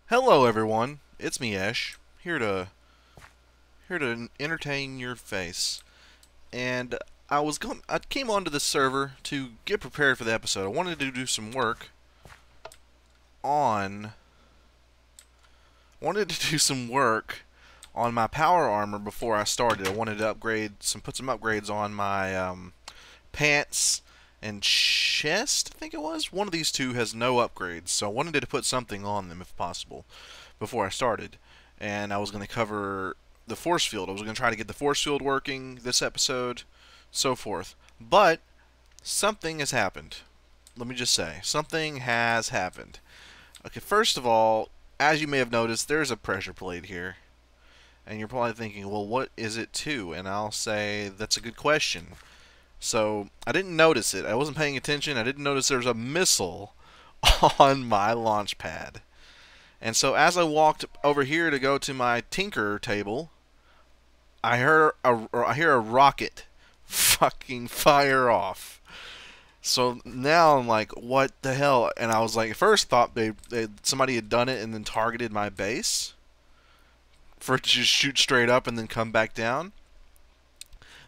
Hello everyone, it's me Ash, here to entertain your face. And I came onto this server to get prepared for the episode. I wanted to do some work on my power armor before I started. I wanted to put some upgrades on my pants and chest, I think it was. One of these two has no upgrades, so I wanted to put something on them if possible before I started. And I was going to cover the force field. I was going to try to get the force field working this episode, so forth. But something has happened. Let me just say, something has happened. Okay, first of all, as you may have noticed, there's a pressure plate here. And you're probably thinking, well, what is it to? And I'll say, that's a good question. So, I didn't notice it. I wasn't paying attention. I didn't notice there was a missile on my launch pad. And so, as I walked over here to go to my tinker table, I hear a rocket fucking fire off. So now I'm like, what the hell? And I was like, at first thought somebody had done it and then targeted my base for it to just shoot straight up and then come back down.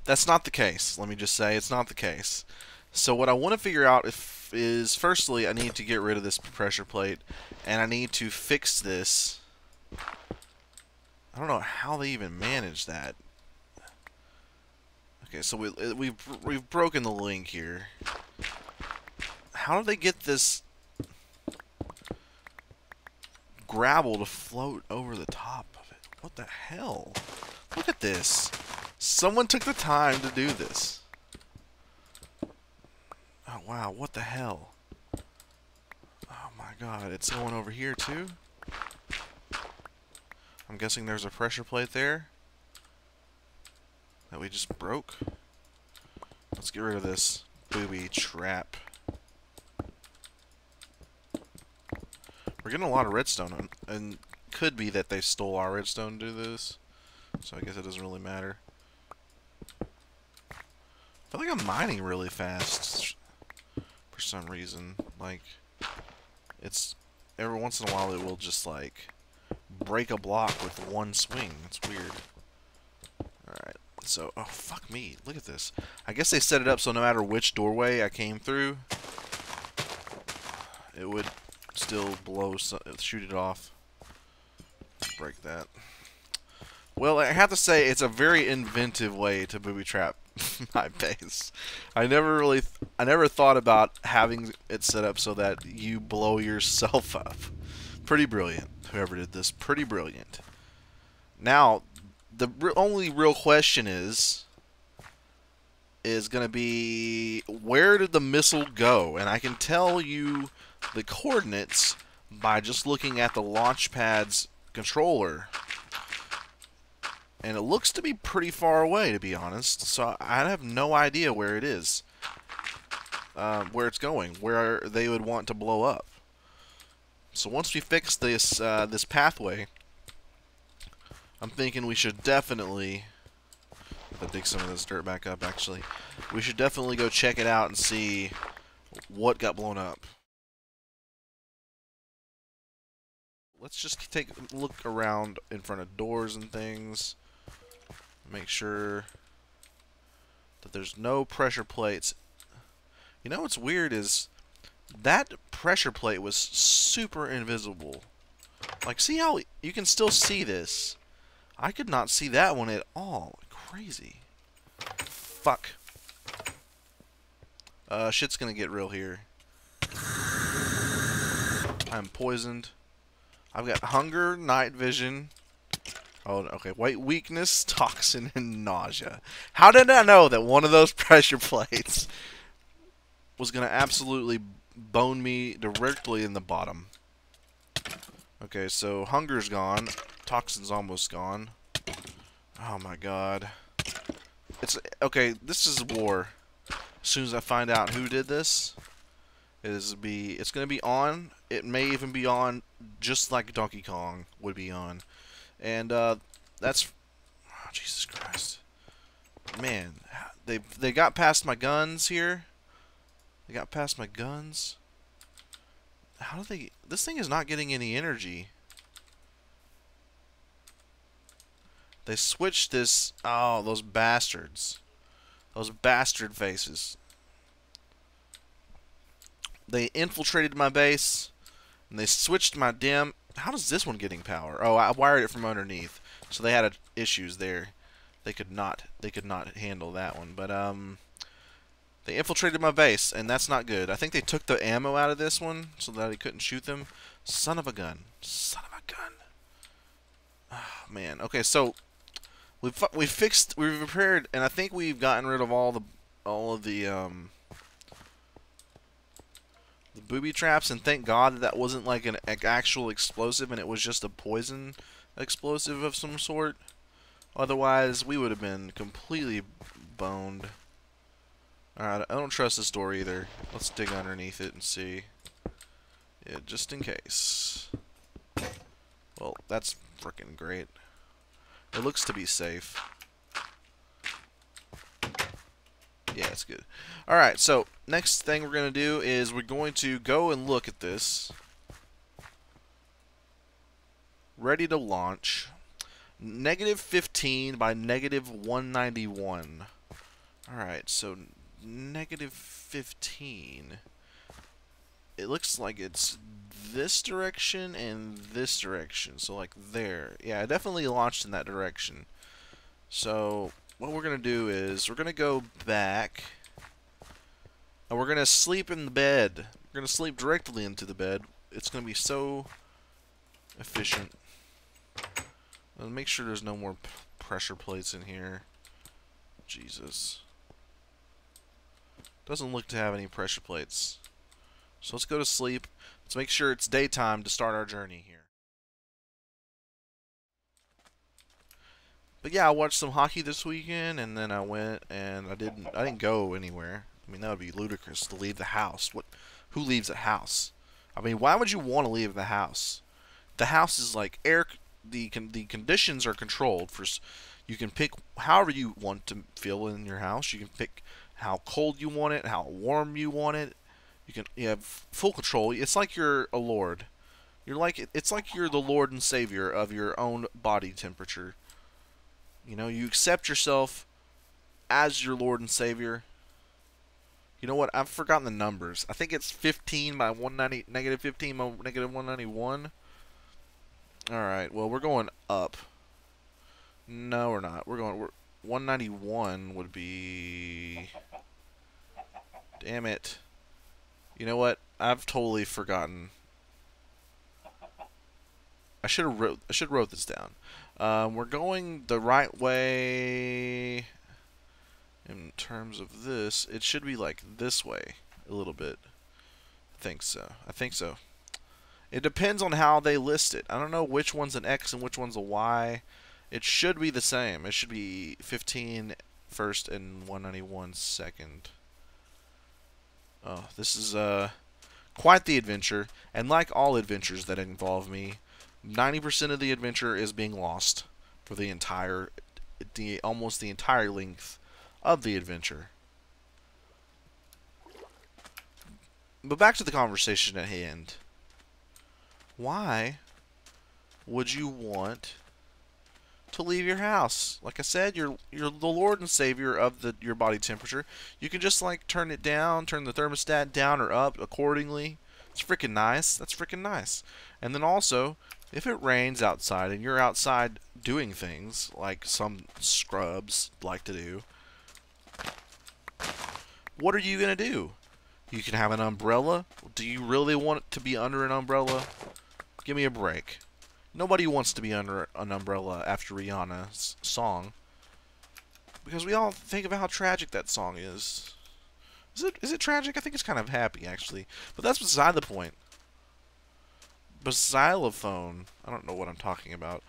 That's not the case. Let me just say it's not the case. So what I want to figure out is firstly I need to get rid of this pressure plate and I need to fix this. I don't know how they even manage that. Okay, so we've broken the link here. How do they get this gravel to float over the top of it? What the hell? Look at this. Someone took the time to do this. Oh wow, what the hell? Oh my god, it's going over here too? I'm guessing there's a pressure plate there that we just broke. Let's get rid of this booby trap. We're getting a lot of redstone, and could be that they stole our redstone to do this, so I guess it doesn't really matter. I feel like I'm mining really fast for some reason. Like, it's every once in a while it will just like break a block with one swing. It's weird. Alright, so, oh fuck me, look at this. I guess they set it up so no matter which doorway I came through, it would still shoot it off. Break that. Well, I have to say, it's a very inventive way to booby trap my base. I never thought about having it set up so that you blow yourself up. Pretty brilliant. Whoever did this, pretty brilliant. Now, the only real question is going to be, where did the missile go? And I can tell you the coordinates by just looking at the launch pad's controller. And it looks to be pretty far away, to be honest. So I have no idea where it is. Where it's going. Where they would want to blow up. So once we fix this this pathway, I'm thinking we should definitely... I'll dig some of this dirt back up, actually. We should definitely go check it out and see what got blown up. Let's just take a look around in front of doors and things. Make sure that there's no pressure plates. You know what's weird is that pressure plate was super invisible. Like, see how you can still see this? I could not see that one at all. Crazy. Fuck. Shit's gonna get real here. I'm poisoned. I've got hunger, night vision. Oh, okay. White weakness, toxin, and nausea. How did I know that one of those pressure plates was gonna absolutely bone me directly in the bottom? Okay, so hunger's gone. Toxin's almost gone. Oh my god. It's okay. This is war. As soon as I find out who did this, it's gonna be on. It may even be on just like Donkey Kong would be on, and that's oh, Jesus Christ, man. They got past my guns here. They got past my guns. How do they? This thing is not getting any energy. They switched this. Oh, those bastards. Those bastard faces. They infiltrated my base, and they switched my dim. How does this one getting power? Oh, I wired it from underneath, so they had issues there. They could not handle that one. But they infiltrated my base, and that's not good. I think they took the ammo out of this one so that he couldn't shoot them. Son of a gun. Son of a gun. Oh, man. Okay, so we've repaired, and I think we've gotten rid of all of the booby traps, and thank God that that wasn't like an actual explosive, and it was just a poison explosive of some sort. Otherwise, we would have been completely boned. Alright, I don't trust this door either. Let's dig underneath it and see. Yeah, just in case. Well, that's frickin' great. It looks to be safe. Yeah, it's good. Alright, so next thing we're going to do is we're going to go and look at this. Ready to launch. Negative 15 by negative 191. Alright, so negative 15. It looks like it's this direction and this direction. So like there. Yeah, it definitely launched in that direction. So what we're going to do is we're going to go back. And we're going to sleep in the bed. We're going to sleep directly into the bed. It's going to be so efficient. Let's make sure there's no more pressure plates in here. Jesus. Doesn't look to have any pressure plates. So let's go to sleep. Let's make sure it's daytime to start our journey here. But yeah, I watched some hockey this weekend, and then I went and I didn't go anywhere. I mean, that would be ludicrous to leave the house. Who leaves a house? I mean, why would you want to leave the house? The house is like the conditions are controlled for. You can pick however you want to feel in your house. You can pick how cold you want it, how warm you want it. You have full control. It's like you're a lord. It's like you're the lord and savior of your own body temperature. You know, you accept yourself as your lord and savior. You know what? I've forgotten the numbers. I think it's 15 by 190, negative 15 by negative 191. Alright, well, we're going up. No, we're not. We're 191 would be... Damn it. You know what? I've totally forgotten. I should have wrote this down. We're going the right way in terms of this. It should be like this way a little bit. I think so. I think so. It depends on how they list it. I don't know which one's an X and which one's a Y. It should be the same. It should be 15 first and 191 second. Oh, this is quite the adventure. And like all adventures that involve me, 90% of the adventure is being lost for almost the entire length of the adventure. But back to the conversation at hand. Why would you want to leave your house? Like I said, you're the Lord and Savior of your body temperature. You can just like turn it down, turn the thermostat down or up accordingly. It's freaking nice. That's freaking nice. And then also, if it rains outside and you're outside doing things like some scrubs like to do, what are you gonna do? You can have an umbrella. Do you really want to be under an umbrella? Give me a break. Nobody wants to be under an umbrella after Rihanna's song. Because we all think of how tragic that song is. Is it tragic? I think it's kind of happy, actually. But that's beside the point. Xylophone. I don't know what I'm talking about.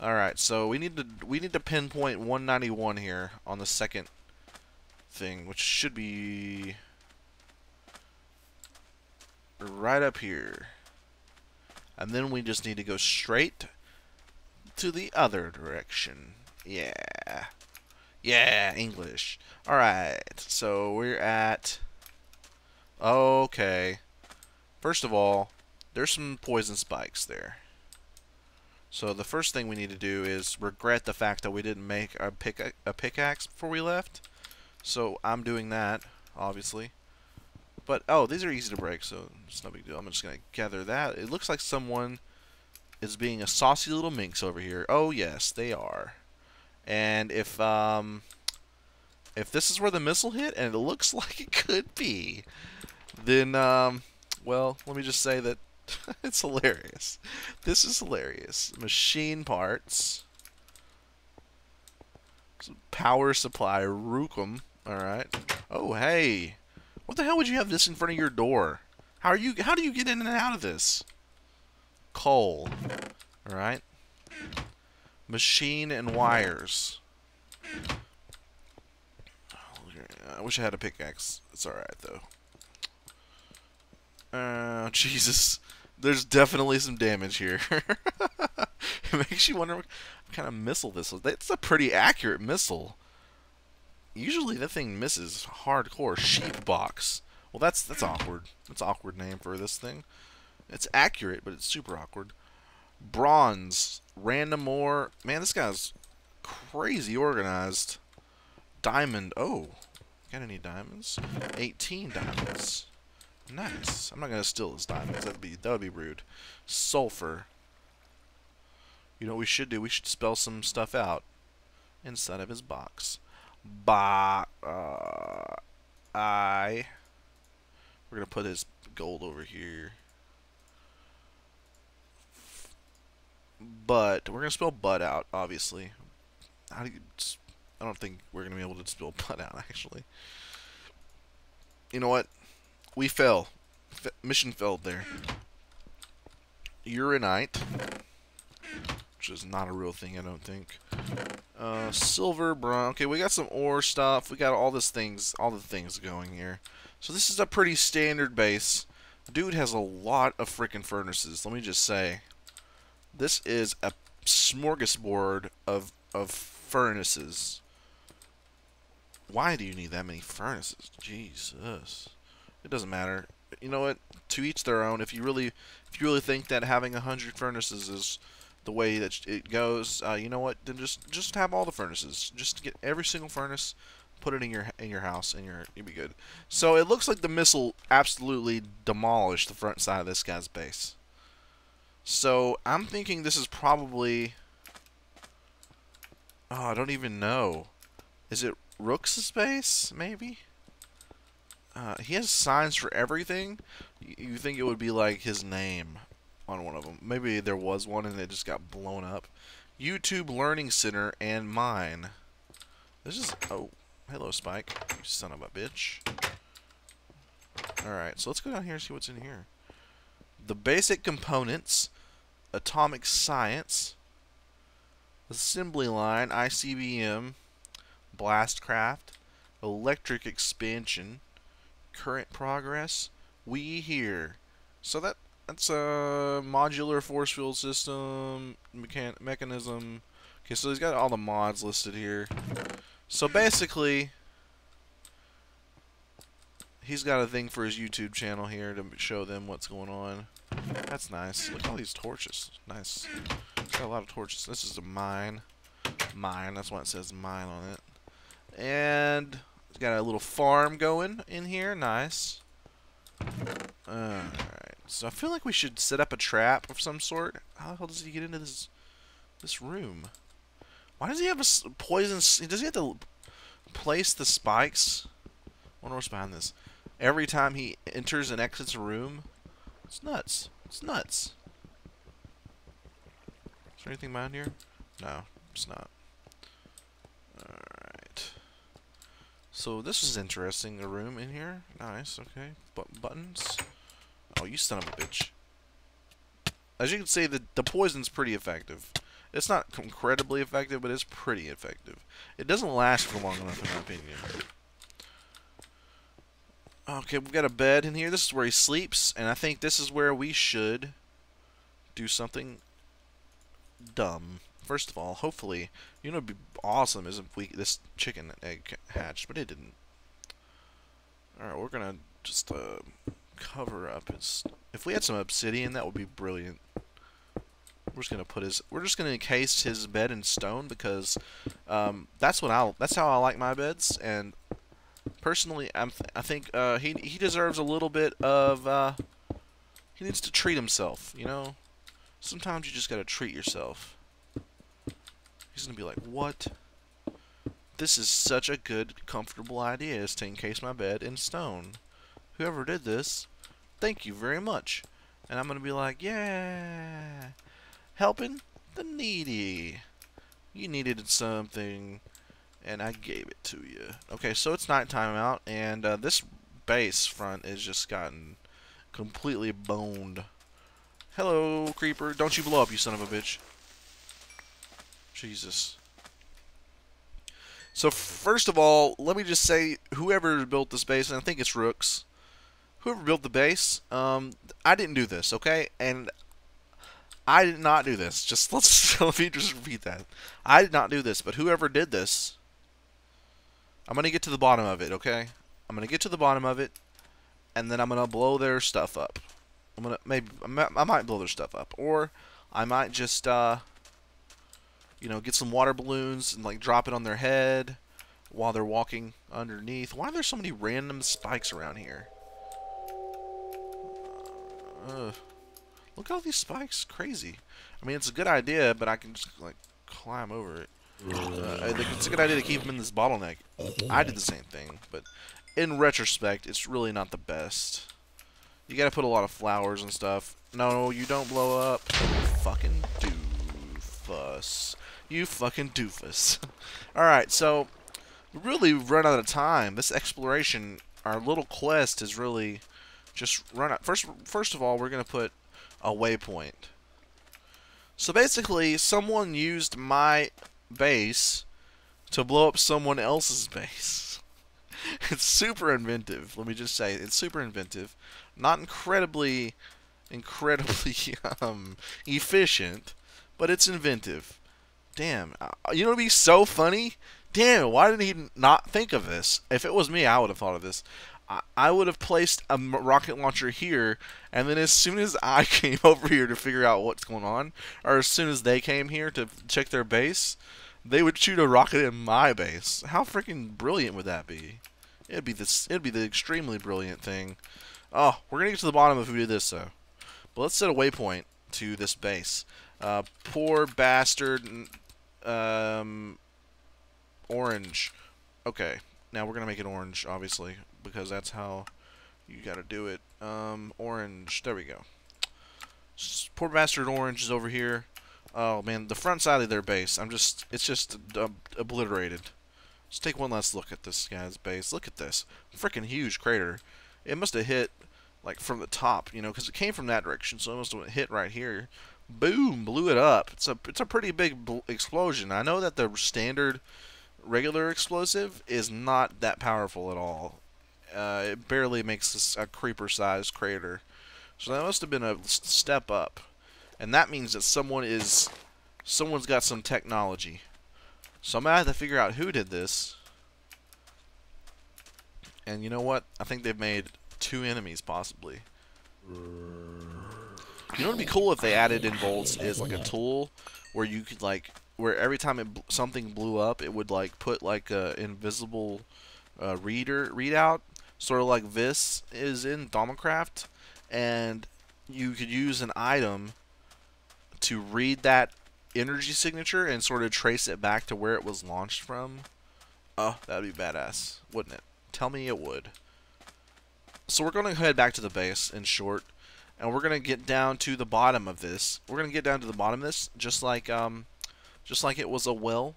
Alright, so we need to pinpoint 191 here on the second thing, which should be right up here. And then we just need to go straight to the other direction. Yeah. Yeah, English. Alright, so we're at... Okay. First of all, there's some poison spikes there. So the first thing we need to do is regret the fact that we didn't make a pickaxe before we left. So I'm doing that, obviously. But, oh, these are easy to break, so it's no big deal. I'm just going to gather that. It looks like someone is being a saucy little minx over here. Oh, yes, they are. And if this is where the missile hit, and it looks like it could be, then, well, let me just say that it's hilarious. This is hilarious. Machine parts. Power supply, Rookum. Alright. Oh, hey. What the hell would you have this in front of your door? How do you get in and out of this? Coal. Alright. Machine and wires. I wish I had a pickaxe. It's alright, though. Jesus. There's definitely some damage here. It makes you wonder what kind of missile this was. It's a pretty accurate missile. Usually that thing misses hardcore. Sheep box. Well, that's awkward. That's an awkward name for this thing. It's accurate, but it's super awkward. Bronze. Random ore. Man, this guy's crazy organized. Diamond. Oh. Got any diamonds? 18 diamonds. Nice. I'm not gonna steal his diamonds. That would be rude. Sulfur. You know what we should do? We should spell some stuff out inside of his box. We're gonna put his gold over here. But we're gonna spell butt out, obviously. I don't think we're gonna be able to spell butt out, actually. You know what? We fell. Mission failed there. Uranite, which is not a real thing, I don't think. Silver, bronze. Okay, we got some ore stuff. We got all the things going here. So this is a pretty standard base. Dude has a lot of freaking furnaces. Let me just say, this is a smorgasbord of furnaces. Why do you need that many furnaces? Jesus. It doesn't matter. You know what? To each their own. If you really think that having 100 furnaces is the way that it goes, you know what? Then just have all the furnaces. Just get every single furnace, put it in your house, and you'll be good. So it looks like the missile absolutely demolished the front side of this guy's base. So I'm thinking this is probably, oh, I don't even know. Is it Rook's base? Maybe. He has signs for everything. You think it would be like his name on one of them. Maybe there was one and it just got blown up. YouTube Learning Center and mine. This is... Oh, hello, Spike. You son of a bitch. Alright, so let's go down here and see what's in here. The basic components. Atomic science. Assembly line. ICBM. Blastcraft. Electric expansion. Current progress. We here. So that's a modular force field system, mechanism. Okay, so he's got all the mods listed here. So basically, he's got a thing for his YouTube channel here to show them what's going on. That's nice. Look at all these torches. Nice. He's got a lot of torches. This is a mine. Mine. That's why it says mine on it. And he's got a little farm going in here. Nice. Alright. So I feel like we should set up a trap of some sort. How the hell does he get into this room? Why does he have a poison? Does he have to place the spikes? I wonder what's behind this. Every time he enters and exits a room? It's nuts. It's nuts. Is there anything behind here? No, it's not. Alright. So this is interesting. A room in here. Nice, okay. Buttons. Oh, you son of a bitch. As you can see, the poison's pretty effective. It's not incredibly effective, but it's pretty effective. It doesn't last for long enough, in my opinion. Okay, we've got a bed in here. This is where he sleeps, and I think this is where we should do something dumb. First of all, hopefully, you know, it'd be awesome is if this chicken egg hatched, but it didn't. Alright, we're gonna just cover up his... If we had some obsidian, that would be brilliant. We're just gonna encase his bed in stone because that's how I like my beds. And personally, I think he deserves a little bit of he needs to treat himself. You know, sometimes you just gotta treat yourself. He's gonna be like, what? This is such a good, comfortable idea, is to encase my bed in stone. Whoever did this, thank you very much. And I'm gonna be like, yeah, helping the needy. You needed something, and I gave it to you. Okay, so it's nighttime out, and this base front has just gotten completely boned. Hello, creeper. Don't you blow up, you son of a bitch. Jesus. So first of all, let me just say, whoever built this base, and I think it's Rooks, whoever built the base, I didn't do this, okay? And I did not do this. Just let me just repeat that. I did not do this, but whoever did this, I'm gonna get to the bottom of it, okay? I'm gonna get to the bottom of it, and then I'm gonna blow their stuff up. I might blow their stuff up, or I might just you know, get some water balloons and like drop it on their head while they're walking underneath. Why are there so many random spikes around here? Look at all these spikes. Crazy. I mean, it's a good idea, but I can just like climb over it. It's a good idea to keep them in this bottleneck. I did the same thing, but in retrospect, it's really not the best. You gotta put a lot of flowers and stuff. No, you don't blow up. You fucking doofus. You fucking doofus. Alright, so we really run out of time. This exploration, our little quest has really just run out. First of all, we're gonna put a waypoint. So basically, someone used my base to blow up someone else's base. It's super inventive. Let me just say, it's super inventive. Not incredibly efficient, but it's inventive. Damn, you know what'd be so funny? Damn, why did he not think of this? If it was me, I would have thought of this. I would have placed a rocket launcher here, and then as soon as I came over here to figure out what's going on, or as soon as they came here to check their base, they would shoot a rocket in my base. How freaking brilliant would that be? It'd be the extremely brilliant thing. Oh, we're gonna get to the bottom of who did this though. But let's set a waypoint to this base. Poor bastard. Orange. Okay, now we're gonna make it orange, obviously, because that's how you gotta do it. Orange. There we go. Poor bastard orange is over here. Oh man, the front side of their base. It's just obliterated. Let's take one last look at this guy's base. Look at this, freaking huge crater. It must have hit like from the top, you know, because it came from that direction, so it must have hit right here. Boom, blew it up. It's a pretty big explosion. I know that the standard regular explosive is not that powerful at all. It barely makes this a creeper-sized crater. So that must have been a step up, and that means that someone's got some technology. So I'm gonna have to figure out who did this. And you know what? I think they've made 2 enemies possibly. You know what'd be cool if they added in Voltz is like a tool where you could like, where every time something blew up, it would like put like a invisible readout, sort of like this is in Thermocraft, and you could use an item to read that energy signature and sort of trace it back to where it was launched from. Oh, that'd be badass, wouldn't it? Tell me it would. So we're going to head back to the base in short, and we're going to get down to the bottom of this. We're going to get down to the bottom of this just like it was a well,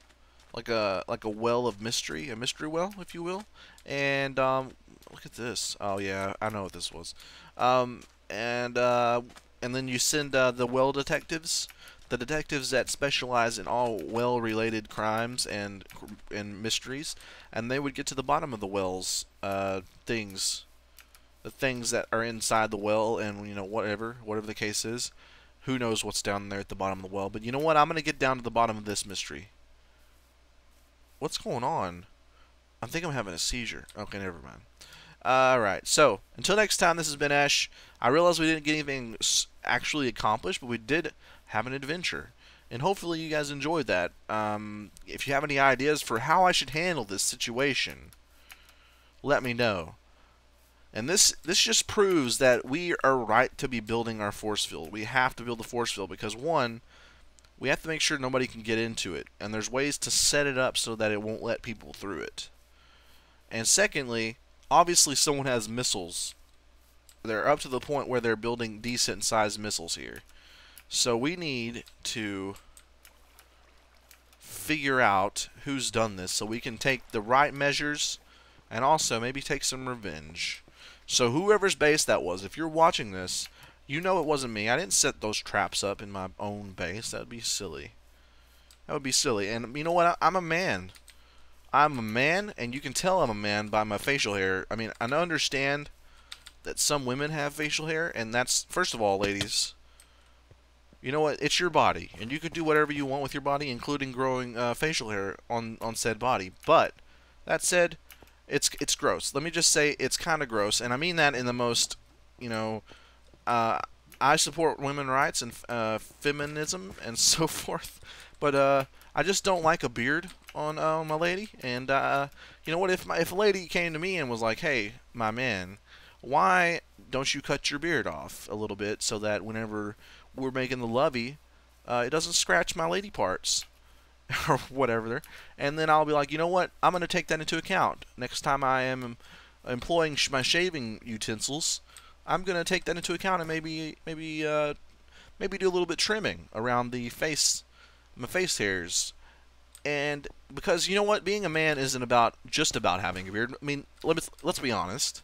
like a well of mystery, a mystery well, if you will. And look at this. Oh yeah, I know what this was. And then you send the well detectives, the detectives that specialize in all well-related crimes and mysteries, and they would get to the bottom of the well's things. The things that are inside the well, and you know, whatever the case is, who knows what's down there at the bottom of the well. But you know what? I'm gonna get down to the bottom of this mystery. What's going on? I think I'm having a seizure. Okay, never mind. Alright, so until next time, this has been Ash. I realize we didn't get anything actually accomplished, but we did have an adventure. And hopefully you guys enjoyed that. If you have any ideas for how I should handle this situation, let me know. And this just proves that we are right to be building our force field. We have to build the force field because, one, we have to make sure nobody can get into it. And there's ways to set it up so that it won't let people through it. And secondly, obviously someone has missiles. They're up to the point where they're building decent sized missiles here. So we need to figure out who's done this so we can take the right measures and also maybe take some revenge. So whoever's base that was, if you're watching this, you know it wasn't me. I didn't set those traps up in my own base. That would be silly. That would be silly. And you know what? I'm a man. I'm a man, and you can tell I'm a man by my facial hair. I mean, I understand that some women have facial hair, and that's, first of all, ladies, you know what? It's your body, and you can do whatever you want with your body, including growing facial hair on said body. But that said, it's gross. Let me just say it's kind of gross, and I mean that in the most, you know, I support women's rights and feminism and so forth, but I just don't like a beard on my lady. And you know what? If a lady came to me and was like, "Hey, my man, why don't you cut your beard off a little bit so that whenever we're making the lovey, it doesn't scratch my lady parts," or whatever, and then I'll be like, you know what? I'm going to take that into account next time I am employing my shaving utensils. I'm going to take that into account and maybe do a little bit trimming around the face, my face hairs. And because you know what, being a man isn't about just about having a beard. I mean, let's be honest.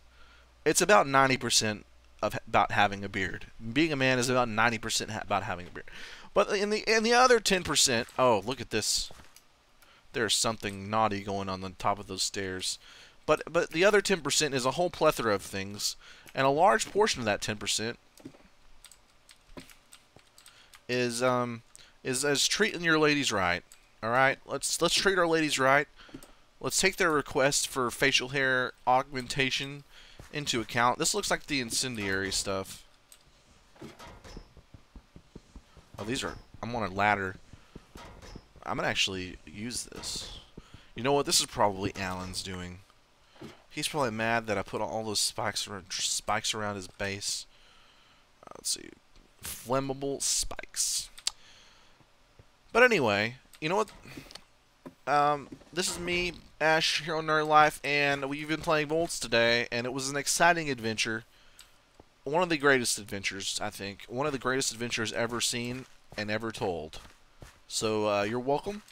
It's about 90% about having a beard. Being a man is about 90% about having a beard. But in the other 10%, oh, look at this. There's something naughty going on the top of those stairs. But the other 10% is a whole plethora of things, and a large portion of that 10% is treating your ladies right. All right, let's treat our ladies right. Let's take their request for facial hair augmentation into account. This looks like the incendiary stuff. Oh, these are... I'm on a ladder. I'm gonna actually use this. You know what? This is probably Alan's doing. He's probably mad that I put all those spikes around his base. Let's see. Flammable spikes. But anyway, you know what? This is me, Ash, here on anerdlife, and we've been playing Voltz today, and it was an exciting adventure. One of the greatest adventures, I think. One of the greatest adventures ever seen and ever told. So, you're welcome.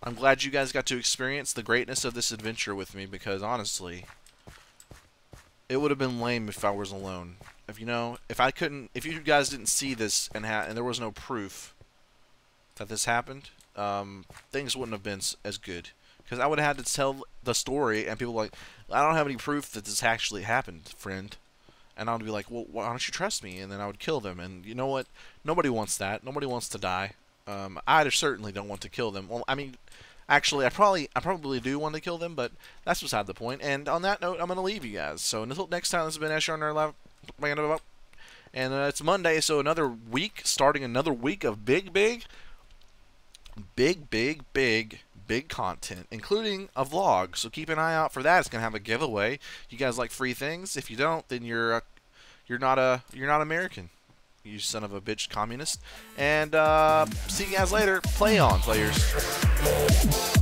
I'm glad you guys got to experience the greatness of this adventure with me, because honestly, it would have been lame if I was alone. If you guys didn't see this and there was no proof that this happened, things wouldn't have been as good. Because I would have had to tell the story, and people were like, I don't have any proof that this actually happened, friend. And I would be like, well, why don't you trust me? And then I would kill them. And you know what? Nobody wants that. Nobody wants to die. I certainly don't want to kill them. Well, I mean, actually, I probably do want to kill them, but that's beside the point. And on that note, I'm going to leave you guys. So until next time, this has been Ash on anerdlife. And it's Monday, so another week, starting another week of big content, including a vlog. So keep an eye out for that. It's gonna have a giveaway. You guys like free things? If you don't, then you're not American. You son of a bitch communist. And see you guys later. Play on, players.